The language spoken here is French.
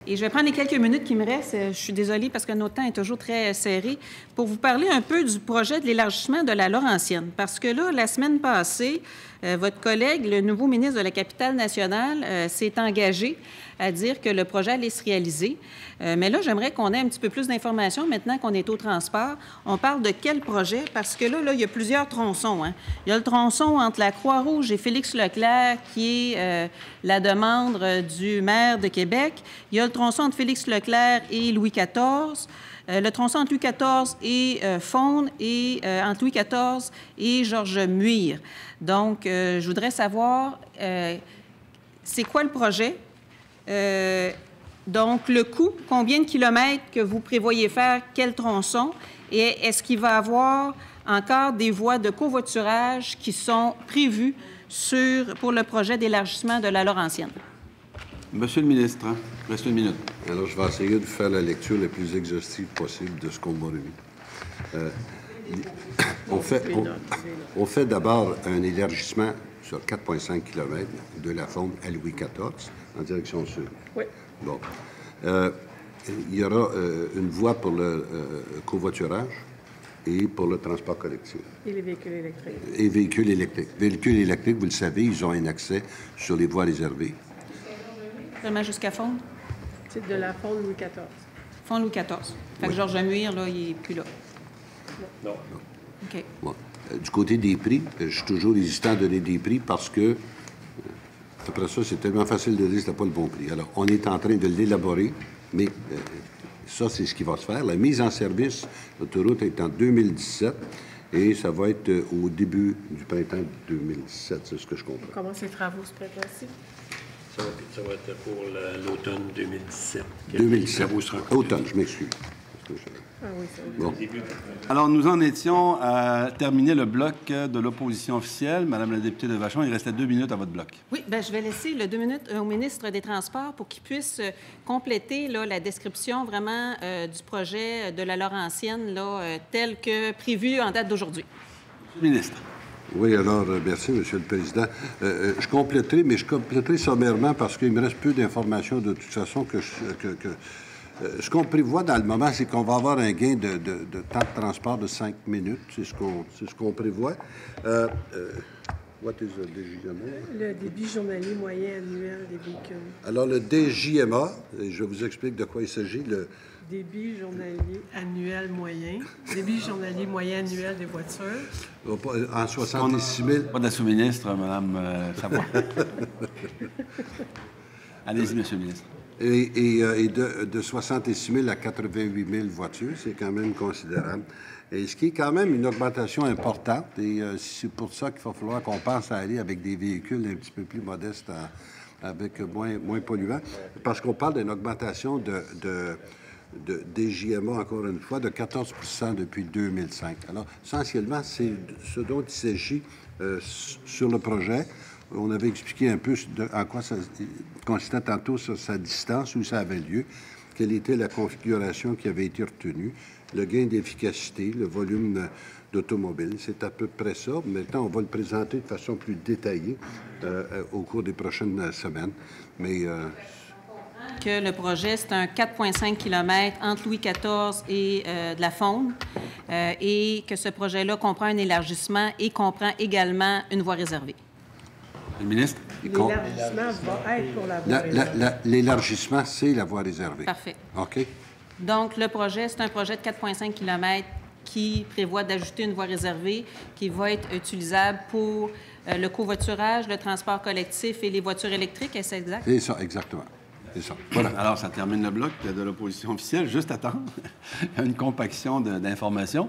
Et je vais prendre les quelques minutes qui me restent. Je suis désolée parce que notre temps est toujours très serré pour vous parler un peu du projet de l'élargissement de la Laurentienne. Parce que là, la semaine passée, votre collègue, le nouveau ministre de la Capitale-Nationale, s'est engagé à dire que le projet allait se réaliser. Mais là, j'aimerais qu'on ait un petit peu plus d'informations maintenant qu'on est au transport. On parle de quel projet? Parce que là, il y a plusieurs tronçons. Hein. Il y a le tronçon entre la Croix-Rouge et Félix Leclerc, qui est la demande du maire de Québec. Il y a le tronçon entre Félix Leclerc et Louis XIV. Le tronçon entre Louis XIV et Faune et entre Louis XIV et Georges Muir. Donc, je voudrais savoir, c'est quoi le projet? Donc, le coût, combien de kilomètres que vous prévoyez faire, quel tronçon, et est-ce qu'il va y avoir encore des voies de covoiturage qui sont prévues pour le projet d'élargissement de la Laurentienne? Monsieur le ministre, reste une minute. Alors, je vais essayer de faire la lecture la plus exhaustive possible de ce qu'on m'a remis. On fait d'abord un élargissement sur 4,5 km de la Faune à Louis XIV en direction sud. Oui. Bon. Il y aura une voie pour le covoiturage et pour le transport collectif. Et les véhicules électriques. Et véhicules électriques. Véhicules électriques, vous le savez, ils ont un accès sur les voies réservées. Seulement jusqu'à Faune? C'est de la Faune Louis XIV. Faune Louis XIV. Fait que Oui. Georges Muir, là, il n'est plus là. Non. OK. Bon. Du côté des prix, je suis toujours hésitant à donner des prix parce que, après ça, c'est tellement facile de dire que ce n'est pas le bon prix. Alors, on est en train de l'élaborer, mais ça, c'est ce qui va se faire. La mise en service de l'autoroute est en 2017 et ça va être au début du printemps 2017, c'est ce que je comprends. Comment ces travaux se préparent-ci? Ça va être pour l'automne 2017. 2017. Automne, je m'excuse. Ah oui, ça Bon. Alors, nous en étions à terminer le bloc de l'opposition officielle. Madame la députée de Vachon, il restait 2 minutes à votre bloc. Oui, bien, je vais laisser le 2 minutes au ministre des Transports pour qu'il puisse compléter là, la description vraiment du projet de la Laurentienne là, tel que prévu en date d'aujourd'hui. Monsieur le ministre. Oui, alors, merci, Monsieur le Président. Je compléterai sommairement parce qu'il me reste peu d'informations de toute façon ce qu'on prévoit dans le moment, c'est qu'on va avoir un gain de temps de transport de 5 minutes. C'est ce qu'on prévoit. What is the DJMA? Le débit journalier moyen annuel des véhicules. Alors, le DJMA, je vous explique de quoi il s'agit. Le Débit journalier annuel moyen. Débit journalier moyen annuel des voitures. en 66 000. Pas de la sous-ministre, Madame Savoie. Allez-y, Monsieur le ministre. Et de 66 000 à 88 000 voitures, c'est quand même considérable. Et ce qui est quand même une augmentation importante. Et c'est pour ça qu'il va falloir qu'on pense à aller avec des véhicules un petit peu plus modestes, avec moins polluants. Parce qu'on parle d'une augmentation de DJMA, encore une fois, de 14 % depuis 2005. Alors, essentiellement, c'est ce dont il s'agit sur le projet. On avait expliqué un peu en quoi ça consistait tantôt sur sa distance, où ça avait lieu, quelle était la configuration qui avait été retenue, le gain d'efficacité, le volume d'automobiles. C'est à peu près ça. Maintenant, on va le présenter de façon plus détaillée au cours des prochaines semaines. Mais Que le projet, c'est un 4,5 km entre Louis XIV et de la Faune, et que ce projet-là comprend un élargissement et comprend également une voie réservée. Le ministre. L'élargissement va être pour la voie réservée. l'élargissement, c'est la voie réservée. Parfait. OK? Donc, le projet, c'est un projet de 4,5 km qui prévoit d'ajouter une voie réservée qui va être utilisable pour le covoiturage, le transport collectif et les voitures électriques. Est-ce exact? C'est ça, exactement. C'est ça. Voilà. Alors, ça termine le bloc de l'opposition officielle. Juste à temps. Une compaction d'informations.